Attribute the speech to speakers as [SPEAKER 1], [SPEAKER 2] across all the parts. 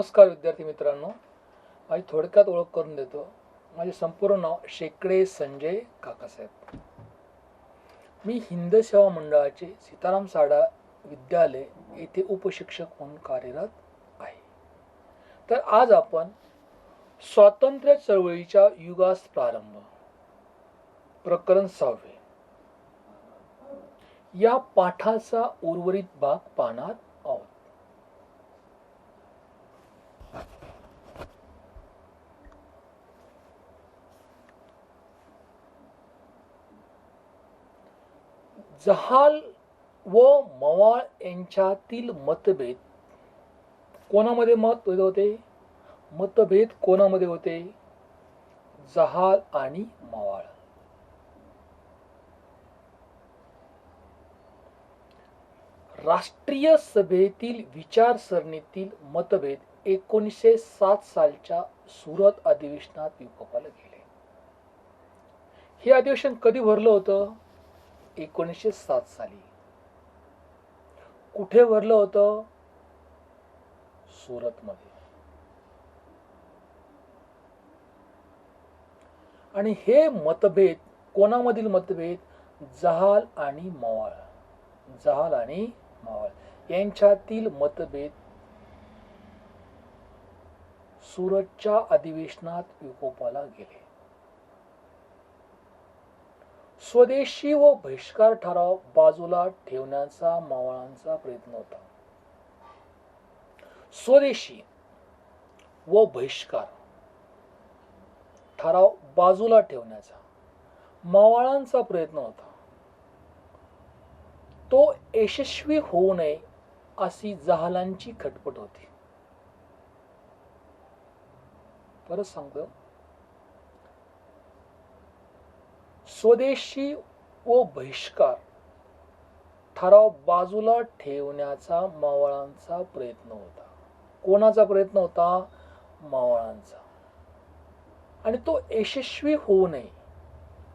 [SPEAKER 1] नमस्कार विद्यार्थी मित्रांनो, माझी थोडक्यात ओळख करून देतो. माझे संपूर्ण नाव शेकडे संजय काकासाहेब. मी हिंद सेवा मंडळाचे सीताराम साडा विद्यालय येथे उपशिक्षक म्हणून कार्यरत आहे. तर आज आपण स्वातंत्र्य चळवळीच्या युगास प्रारंभ प्रकरण 6 या पाठाचा उर्वरित भाग पाहणार आहोत. जहाल व मवाळ यांच्यातील मतभेद कोणामध्ये मतभेद कोणामध्ये होते? जहाल आणि मवाळ. राष्ट्रीय सभेतील विचारसरणीतील मतभेद 1907 सालच्या सुरत अधिवेशनात विकोपाला गेले. हे अधिवेशन कधी भरलं होतं? 1907 साली. कुठे भरलं होतं? सुरतमध्ये. आणि हे मतभेद कोणामधील मतभेद? जहाल आणि मवाळ. जहाल आणि मवाळ यांच्यातील मतभेद सुरतच्या अधिवेशनात विकोपाला गेले. स्वदेशी व बहिष्कार ठराव बाजूला ठेवण्याचा मवाळांचा प्रयत्न होता. स्वदेशी व बहिष्कार ठराव बाजूला ठेवण्याचा मवाळांचा प्रयत्न होता. तो यशस्वी होऊ नये अशी जहालांची खटपट होती. परत सांगतो, स्वदेशी व बहिष्कार ठराव बाजूला ठेवण्याचा मवाळांचा प्रयत्न होता. कोणाचा प्रयत्न होता? मवाळांचा. आणि तो यशस्वी होऊ नये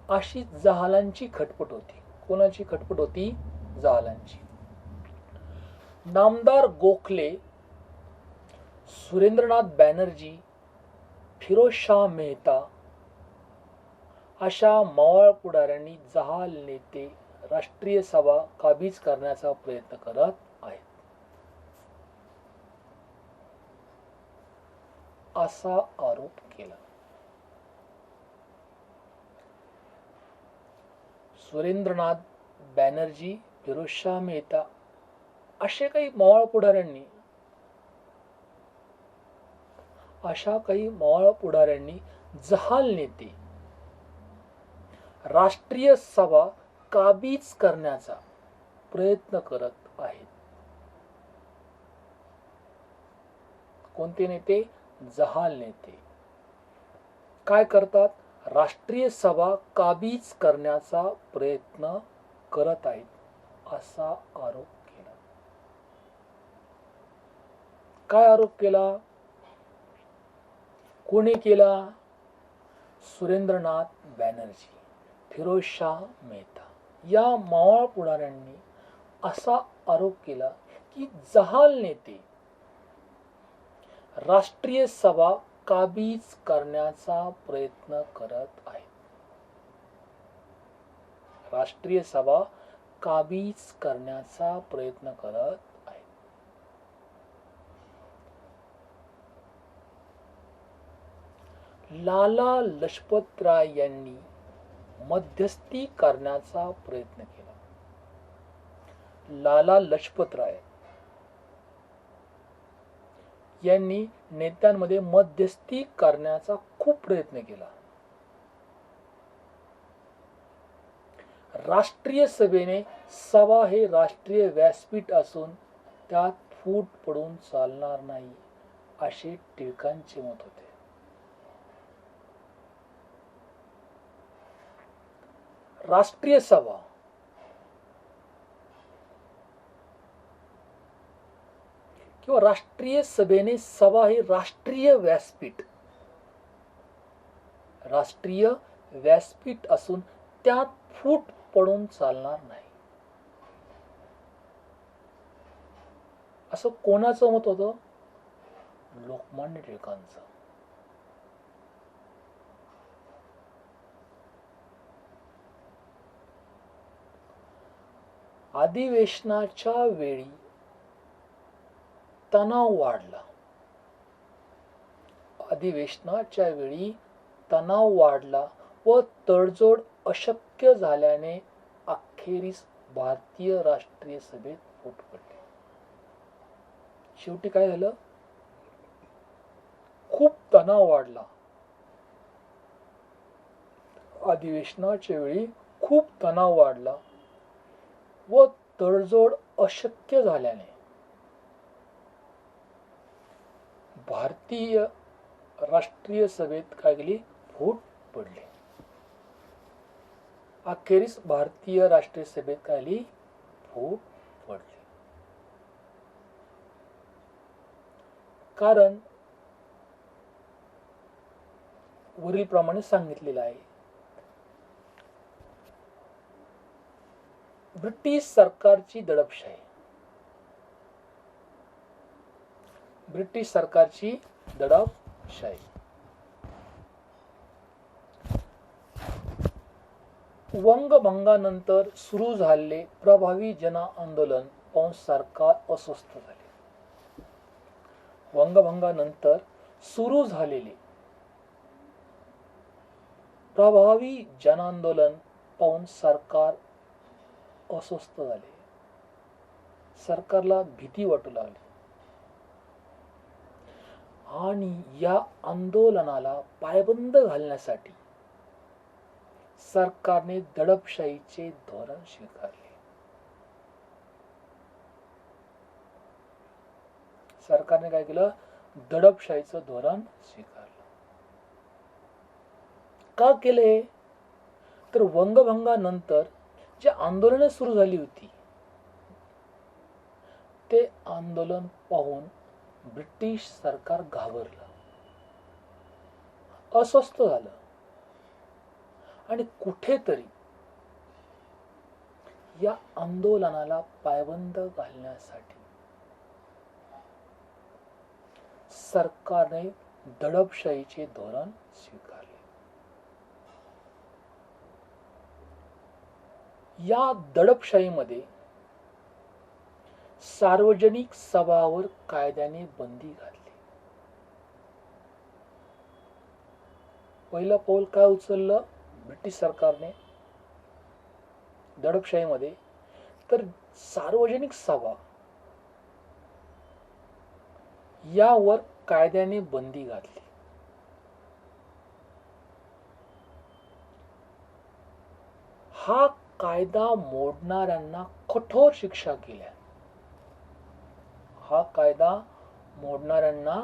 [SPEAKER 1] अशी जहालांची खटपट होती. कोणाची खटपट होती? जहालांची. नामदार गोखले, सुरेंद्रनाथ बॅनर्जी, फिरोजशाह मेहता अशा मवाळ पुढाऱ्यांनी जहाल नेते राष्ट्रीय सभा काबीज करण्याचा प्रयत्न करत आहेत असा आरोप केला. सुरेंद्रनाथ बॅनर्जी, फिरोजशाह मेहता अशा काही मवाळ पुढाऱ्यांनी जहाल नेते राष्ट्रीय सभा काबीज करण्याचा प्रयत्न करत आहेत. कोणते नेते? जहाल नेते. काय करतात? राष्ट्रीय सभा काबीज करण्याचा प्रयत्न करत आहेत असा आरोप केला. काय आरोप केला? कोणी केला? सुरेंद्रनाथ बॅनर्जी, फिरोजशाह मेहता या मवाळ पुढाऱ्यांनी असा आरोप केला की जहाल नेते राष्ट्रीय सभा काबीज करण्याचा प्रयत्न करत आहेत. राष्ट्रीय सभा काबीज करण्याचा प्रयत्न करत आहेत. लाला लजपतराय यांनी मध्यस्थी करण्याचा प्रयत्न केला. लाला लजपतराय यांनी नेत्यांमध्ये मध्यस्थी करण्याचा खूप प्रयत्न केला. राष्ट्रीय सभेने सभा हे राष्ट्रीय व्यासपीठ असून त्यात फूट पडून चालणार नाही असे टिळकांचे मत होते. राष्ट्रीय सभा किंवा राष्ट्रीय सभेने सभा हे राष्ट्रीय व्यासपीठ असून त्यात फूट पडून चालणार नाही असं कोणाचं मत होतं? लोकमान्य टिळकांचं. अधिवेशनाच्या वेळी तणाव वाढला. अधिवेशनाच्या वेळी तणाव वाढला व तडजोड अशक्य झाल्याने अखेरीस भारतीय राष्ट्रीय सभेत फूट पडली. शेवटी काय झालं? खूप तणाव वाढला. अधिवेशनाच्या वेळी खूप तणाव वाढला व तडजोड अशक्य झाल्याने भारतीय राष्ट्रीय सभेत काय केली? फूट पडली. अखेरीस भारतीय राष्ट्रीय सभेत काय झाली? फूट पडली. कारण वरील प्रमाणे सांगितलेलं आहे. ब्रिटिश सरकारची दडपशाही. ब्रिटिश सरकारची दडपशाही. वंगभंगानंतर सुरू झालेले प्रभावी जन आंदोलन पाहून सरकार अस्वस्थ झाले. वंगभंगानंतर सुरू झालेले प्रभावी जन आंदोलन पाहून सरकार अस्वस्थ झाले. सरकारला भीती वाटू लागली आणि या आंदोलनाला पायबंद घालण्यासाठी सरकारने दडपशाहीचे धोरण स्वीकारले. सरकारने काय केलं? दडपशाहीचं धोरण स्वीकारलं. का केले? तर वंगभंगानंतर जे आंदोलन सुरू झाली होती ते आंदोलन पाहून ब्रिटिश सरकार घाबरलं, अस्वस्थ झालं आणि कुठेतरी या आंदोलनाला पायबंद घालण्यासाठी सरकारने दडपशाहीचे धोरण स्वीकारले. या दडपशाहीमध्ये सार्वजनिक सभावर कायद्याने बंदी घातली. पहिलं पाऊल काय उचललं ब्रिटिश सरकारने दडपशाहीमध्ये? तर सार्वजनिक सभा यावर कायद्याने बंदी घातली. हा कायदा मोडणाऱ्यांना कठोर शिक्षा केल्या. हा कायदा मोडणाऱ्यांना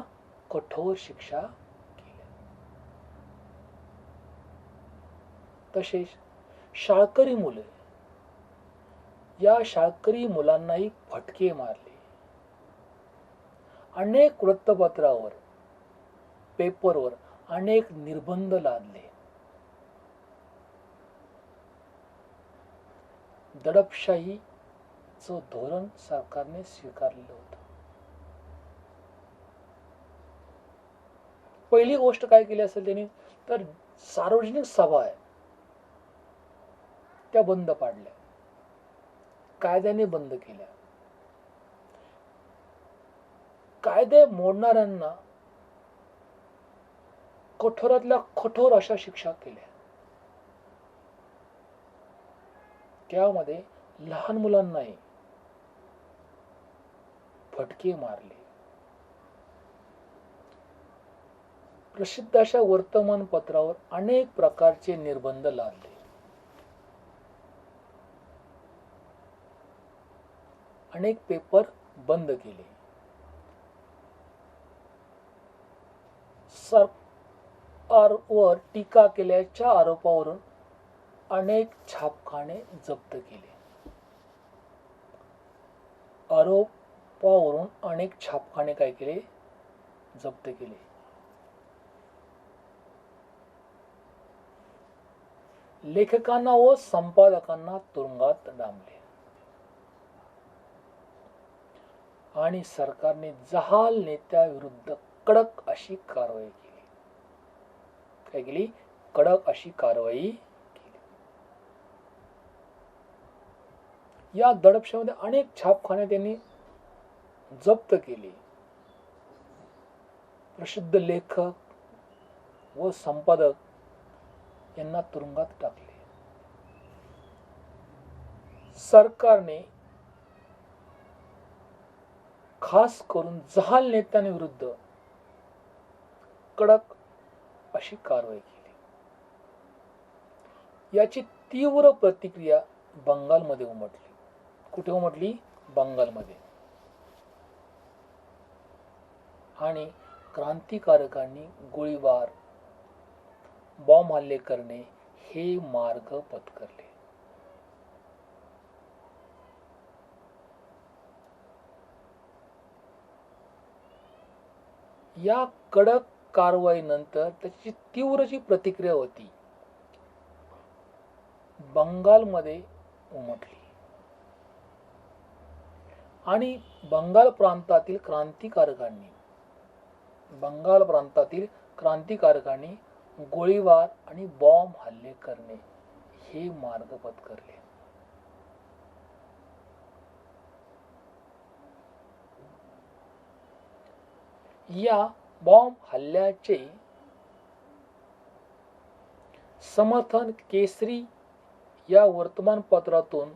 [SPEAKER 1] कठोर शिक्षा केल्या. तसेच शाळकरी मुले, या शाळकरी मुलांनाही फटके मारले. अनेक वृत्तपत्रावर, पेपरवर अनेक निर्बंध लादले. दडपशाहीचं धोरण सरकारने स्वीकारलेलं होतं. पहिली गोष्ट काय केली असेल त्यांनी? तर सार्वजनिक सभा आहे त्या बंद पाडल्या, कायद्याने बंद केल्या. कायदे मोडणाऱ्यांना कठोरातल्या कठोर अशा शिक्षा केल्या. त्यामध्ये लहान मुलांनाही फटके मारले. प्रसिद्ध अशा वर्तमानपत्रावर अनेक प्रकारचे निर्बंध लादले. अनेक पेपर बंद केले. सरकारवर टीका केल्याच्या आरोपावरून अनेक छापखाने जप्त केले. आरोपावरून अनेक छापखाने काय केले? जप्त केले. लेखकांना व संपादकांना तुरुंगात डांबले आणि सरकारने जहाल नेत्याविरुद्ध कडक अशी कारवाई केली. काय केली? कडक अशी कारवाई केली. या दडपशाहीमध्ये अनेक छापखाने त्यांनी जप्त केली. प्रसिद्ध लेखक व संपादक यांना तुरुंगात टाकले. सरकारने खास करून जहाल नेत्यांविरुद्ध कडक अशी कारवाई केली. याची तीव्र प्रतिक्रिया बंगालमध्ये उमटली. कुठे उमटली? बंगालमध्ये. आणि क्रांतिकारकांनी गोळीबार, बॉम्ब हल्ले करणे हे मार्ग पत्करले. या कडक कारवाईनंतर त्याची तीव्र जी प्रतिक्रिया होती बंगालमध्ये उमटली. आणि बंगाल प्रांतातील क्रांतिकारकांनी गोळीबार आणि बॉम्ब हल्ले करणे हे मार्ग पत्करले. या बॉम्ब हल्ल्याचे समर्थन केसरी या वर्तमानपत्रातून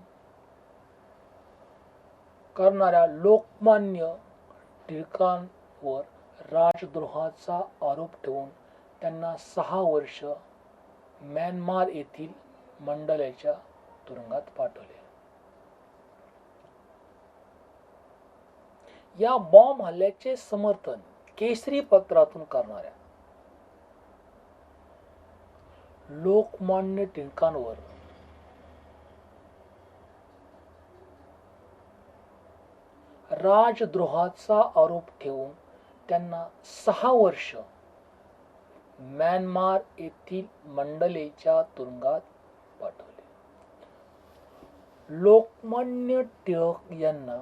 [SPEAKER 1] करणाऱ्या लोकमान्य टिळकांवर राजद्रोहाचा आरोप ठेवून त्यांना 6 वर्ष म्यानमार येथील मंडलेच्या तुरुंगात पाठवले. या बॉम्ब हल्ल्याचे समर्थन केसरी पत्रातून करणाऱ्या लोकमान्य टिळकांवर राजद्रोहाचा आरोप ठेवून त्यांना 6 वर्ष म्यानमार येथील मंडलेच्या तुरुंगात पाठवले. लोकमान्य टिळक यांना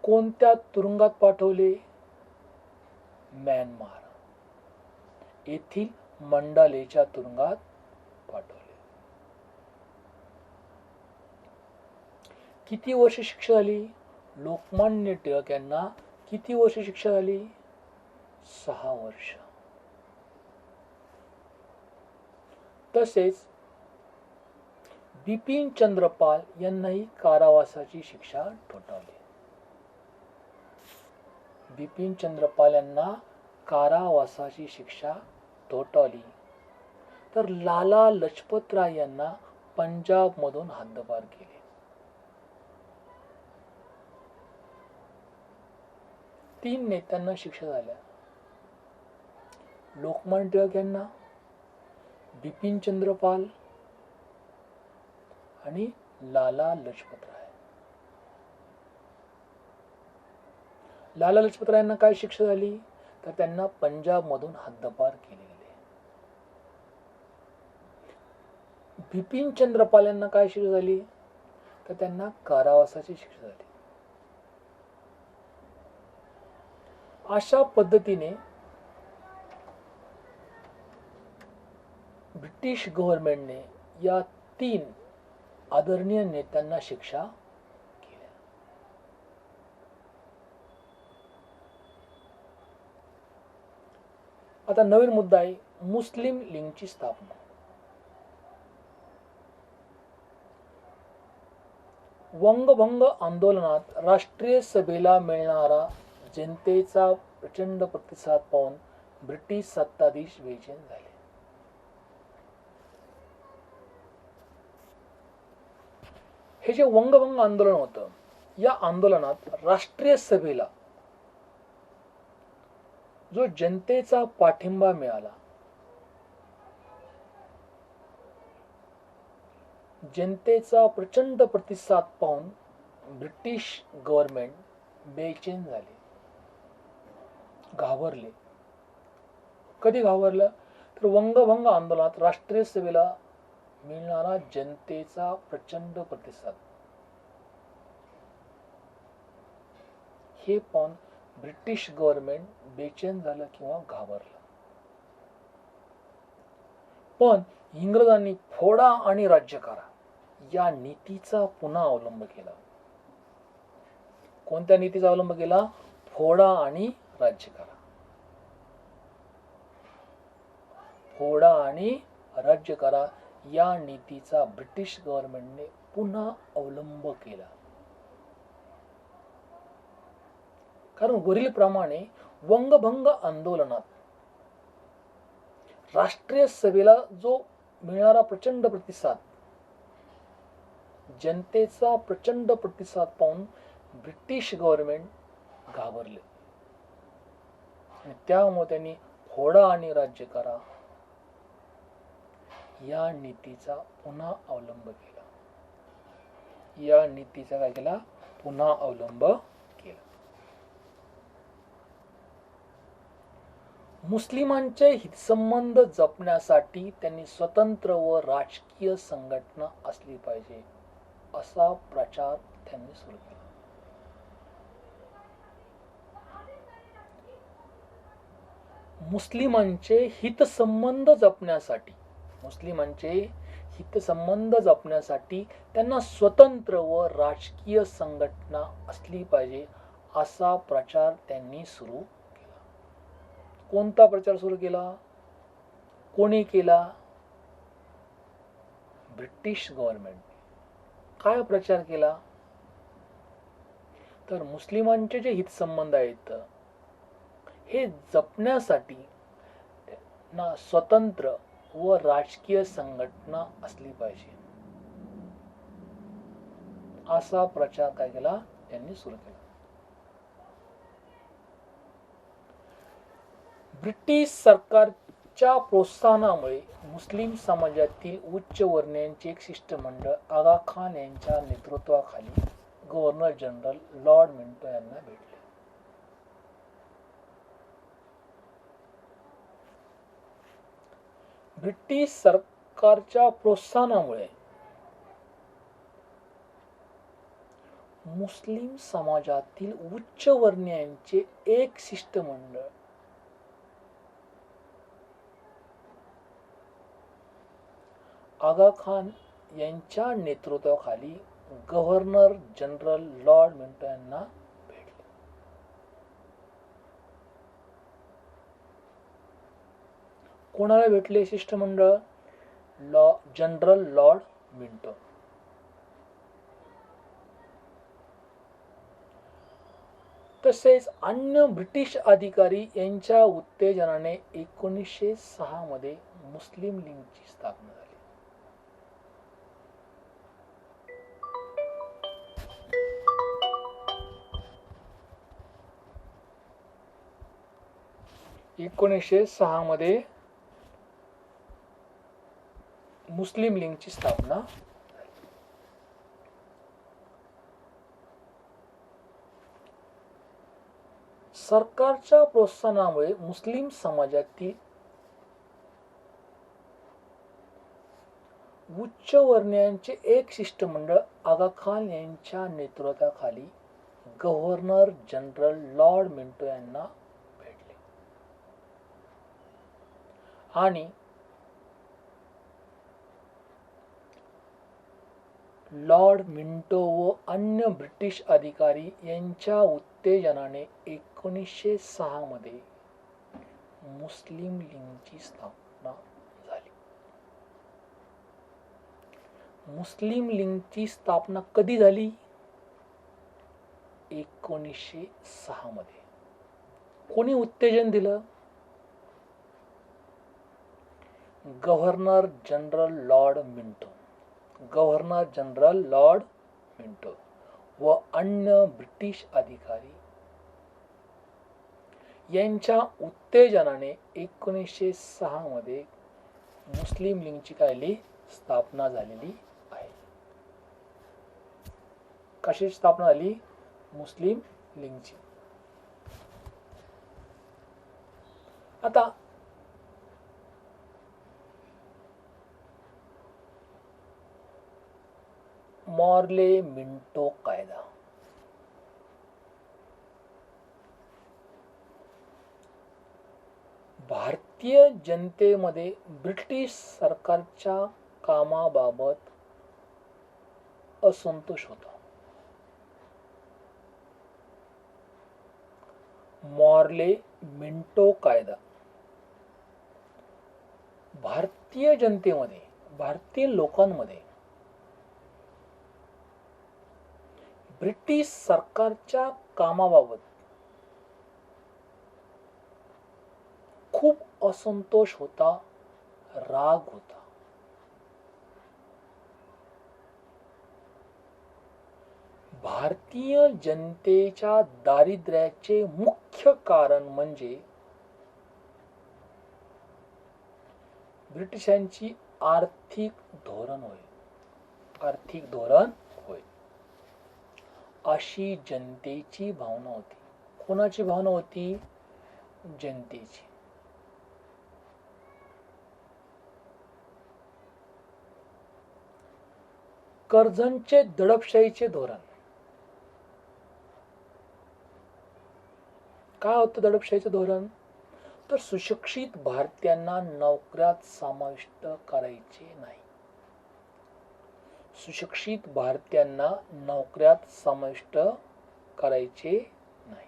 [SPEAKER 1] कोणत्या तुरुंगात पाठवले? म्यानमार येथील मंडालेच्या तुरुंगात पाठवले. किती वर्ष शिक्षा झाली? लोकमान्य टिळक यांना किती वर्ष शिक्षा झाली? 6 वर्ष. तसेच बिपिन चंद्र पाल यांनाही कारावासाची शिक्षा ठोठावली. बिपिन चंद्र पाल यांना कारावासाची शिक्षा ठोठावली. तर लाला लजपत राय यांना पंजाब मधून हद्दपार केले. तीन नेत्यांना शिक्षा झाल्या. लोकमान्य टिळक यांना, बिपिन चंद्र पाल आणि लाला लजपत राय. लाला लजपत राय यांना काय शिक्षा झाली? तर त्यांना पंजाब मधून हद्दपार केले गेले. बिपिन चंद्र पाल यांना काय शिक्षा झाली? तर त्यांना कारावासाची शिक्षा झाली. अशा पद्धतीने ब्रिटिश गव्हर्नमेंटने या 3 आदरणीय नेत्यांना शिक्षा केल्या. आता नवीन मुद्दा आहे मुस्लिम लीगची स्थापना. वंगभंग आंदोलनात राष्ट्रीय सभेला मिळणारा जनतेचा प्रचंड प्रतिसाद पाहून ब्रिटिश सत्ताधीश बेचैन झाले. हे जे वंगभंग आंदोलन होतं, या आंदोलनात राष्ट्रीय सभेला जो जनतेचा पाठिंबा मिळाला, जनतेचा प्रचंड प्रतिसाद पाहून ब्रिटिश गव्हर्नमेंट बेचैन झाले, घाबरले. कधी घाबरलं? तर वंगभंग आंदोलनात राष्ट्रीय सभेला मिळणारा जनतेचा प्रचंड प्रतिसाद हे पाहून ब्रिटिश गव्हर्नमेंट बेचैन झालं किंवा घाबरलं. पण इंग्रजांनी फोडा आणि राज्य करा या नीतीचा पुन्हा अवलंब केला. कोणत्या नीतीचा अवलंब केला? फोडा आणि राज्य करा. फोडा आणि राज्य करा या नीतीचा ब्रिटिश गव्हर्नमेंटने पुन्हा अवलंब केला. कारण वरीलप्रमाणे वंगभंग आंदोलनात राष्ट्रीय सभेला जो मिळणारा प्रचंड प्रतिसाद, जनतेचा प्रचंड प्रतिसाद पाहून ब्रिटिश गव्हर्नमेंट घाबरले आणि त्यामुळे त्यांनी फोडा आणि राज्य करा या नीतीचा पुन्हा अवलंब केला. या नीतीचा काय केला? पुन्हा अवलंब केला. मुस्लिमांचे हितसंबंध जपण्यासाठी त्यांनी स्वतंत्र व राजकीय संघटना असली पाहिजे असा प्रचार त्यांनी सुरू केला. मुस्लिमांचे हितसंबंध जपण्यासाठी त्यांना स्वतंत्र व राजकीय संघटना असली पाहिजे असा प्रचार त्यांनी सुरू केला. कोणता प्रचार सुरू केला? कोणी केला? British government. काय प्रचार केला? तर मुस्लिमांचे जे हितसंबंध आहेत हे जपण्यासाठी ना स्वतंत्र व राजकीय संघटना असली पाहिजे असा प्रचार काय केला? त्यांनी सुरू केला. ब्रिटिश सरकारच्या प्रोत्साहनामुळे मुस्लिम समाजातील उच्च वर्णीयांचे एक शिष्टमंडळ आगा खान यांच्या नेतृत्वाखाली गव्हर्नर जनरल लॉर्ड मिंटो यांना भेटले. ब्रिटिश सरकारच्या प्रोत्साहनामुळे मुस्लिम समाजातील उच्च वर्णीयांचे एक शिष्टमंडळ आगा खान यांच्या नेतृत्वाखाली गव्हर्नर जनरल लॉर्ड मिंटो यांना भेटले. कोणाला भेटले शिष्टमंडळ? General Lord Minto. तसेच अन्य ब्रिटिश अधिकारी यांच्या उत्तेजनाने 1906 मध्ये मुस्लिम लीगची स्थापना झाली. मध्ये मुस्लिम लीगची स्थापना. सरकारच्या प्रोत्साहनामुळे मुस्लिम समाजातील उच्च वर्णीयांचे एक शिष्टमंडळ आगा खान यांच्या नेतृत्वाखाली गव्हर्नर जनरल लॉर्ड मिंटो यांना भेटले आणि लॉर्ड मिंटो व अन्य ब्रिटिश अधिकारी यांच्या उत्तेजनाने 1906 मध्ये मुस्लिम लीगची स्थापना झाली. मुस्लिम लीगची स्थापना कधी झाली? 1906 मध्ये. कोणी उत्तेजन दिलं? Governor general Lord Minto. Governor general Lord Minto व अन्य ब्रिटिश अधिकारी यांच्या उत्तेजनाने 1906 मध्ये मुस्लिम लीगची काय स्थापना झालेली आहे. कशी स्थापना झाली? मुस्लिम लीगची. आता मॉर्ले मिंटो कायदा. भारतीय जनतेमध्ये ब्रिटिश सरकारच्या कामाबाबत असंतोष होता. मॉर्ले मिंटो कायदा भारतीय जनतेमध्ये, भारतीय लोकांमध्ये ब्रिटिश सरकारच्या कामाबाबत खूप असंतोष होता, राग होता. भारतीय जनतेच्या दारिद्र्याचे मुख्य कारण म्हणजे ब्रिटिशांची आर्थिक धोरण होय. अशी जनतेची भावना होती. कोणाची भावना होती? जनतेची. कर्झनचे दडपशाहीचे धोरण. काय होतं दडपशाहीचं धोरण? तर सुशिक्षित भारतीयांना नोकऱ्यात समाविष्ट करायचे नाही. सुशिक्षित भारतीयांना नोकऱ्यात समाविष्ट करायचे नाही.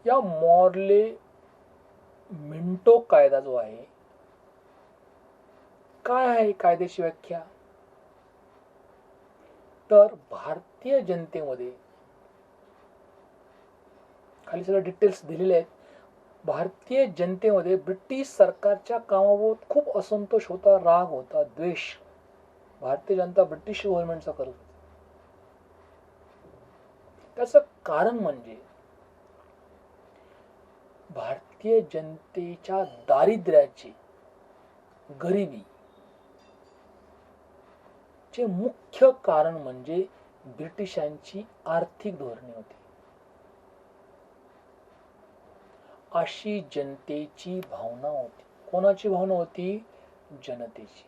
[SPEAKER 1] या मॉर्ले मिंटो कायदा जो आहे, काय आहे कायद्याची व्याख्या? तर भारतीय जनतेमध्ये, खाली सगळे डिटेल्स दिलेले आहेत, भारतीय जनतेमध्ये ब्रिटिश सरकारच्या कामाबाबत खूप असंतोष होता, राग होता, द्वेष भारतीय जनता ब्रिटिश गव्हर्नमेंटचा करत होती. त्याचं कारण म्हणजे भारतीय जनतेच्या दारिद्र्याचे, गरिबी चे मुख्य कारण म्हणजे ब्रिटिशांची आर्थिक धोरणे होती. अशी जनतेची भावना होती. कोणाची भावना होती? जनतेची.